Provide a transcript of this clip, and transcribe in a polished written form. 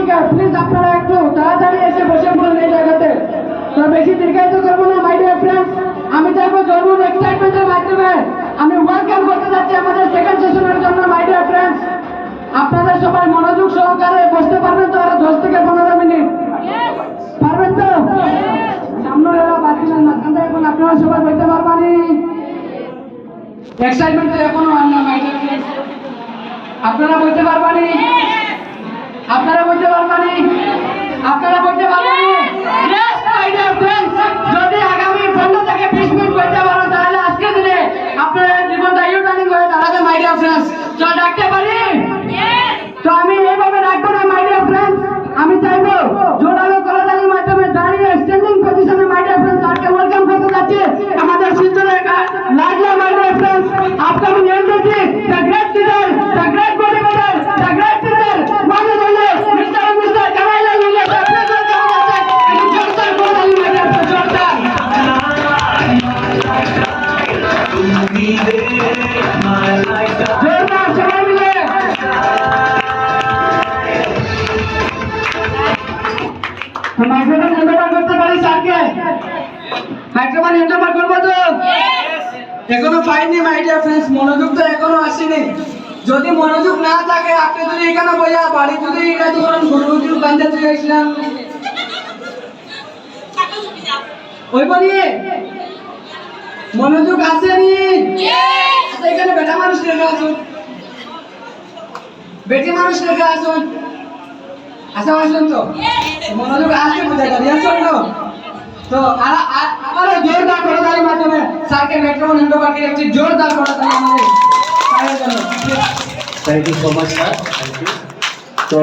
Speaker please আপনারা একটু তাড়াতাড়ি এসে বসে পড়ুন এই জায়গাতে। তো বেশি দীর্ঘায়িত করবো না মাই ডিয়ার ফ্রেন্ডস, আমি চাইবো জরুর এক্সাইটমেন্টের মাধ্যমে আমি ওয়েলকাম করতে যাচ্ছি আমাদের সেকেন্ড সেশনের জন্য মাই ডিয়ার ফ্রেন্ডস। আপনাদের সবাই মনোযোগ সহকারে বসতে পারবেন তো? আরো 10 থেকে 15 মিনিট পারবেন তো? সামনে এরা বাতিলেন মাঝখান থেকে এখন আপনারা সবাই বলতে পারবানি? এক্সাইটমেন্ট তো এখনো আর না মাই ডিয়ার ফ্রেন্ডস, আপনারা বলতে পারবানি? আপনারা বলতে পারবানি? আপনারা বলতে পারবানি? ইয়েস মাই ডিয়ার ফ্রেন্ডস, যদি আগামী 15 থেকে 20 মিনিট বলতে পারো তাহলে আজকে দিনে আপনাদের জীবনটা ইউটার্নিং হয়ে দাঁড়াবে মাই ডিয়ার ফ্রেন্ডস। তো ডাকতে পারি? তো আমি এইভাবে ডাকবো না মাই ডিয়ার ফ্রেন্ডস, আমি চাইবো জোরালো করতালির মাধ্যমে দাঁড়িয়ে স্ট্যান্ডিং পজিশনে মাই ডিয়ার ফ্রেন্ডস স্যারকে ওয়েলকাম করতে যাচ্ছি আমাদের শিলচরের লাডলা my dear friends upcoming NCC the great leader, the great body builder, the great teacher মানে বলে mister Kanailal Ilias. Please welcome করতে একটু জোরদার করতালি মাই ডিয়ার ফ্রেন্ডস, জোরদার জোরদার সবাই মিলে। মাইক্রোফোন হ্যান্ডওভার করতে পারি স্যারকে? মাইক্রোফোন হ্যান্ডওভার করবো তো? এখনো পাইনি মাই ডিয়ার ফ্রেন্ডস, মনোযোগ তো এখনো আসেনি। যদি মনোযোগ না থাকে আপনি যদি এখানে বইয়া বাড়ি যদি এটা ধরুন গরুর বান্ধে চলে আসলাম ওই বলি মনোযোগ আসেনি। আচ্ছা এখানে বেটা মানুষ রেখে আসুন, বেটি মানুষ রেখে আসুন। আচ্ছা আসুন তো মনোযোগ আসতে বোঝা যাবে আসুন তো। তো আরো জোরদার করতালির মাধ্যমে স্যারকে মাইক্রোফোন হ্যান্ডওভার করে একটি জোরদার করতালি আমাদের স্যারের জন্য। Thank you so much sir, thank you. তো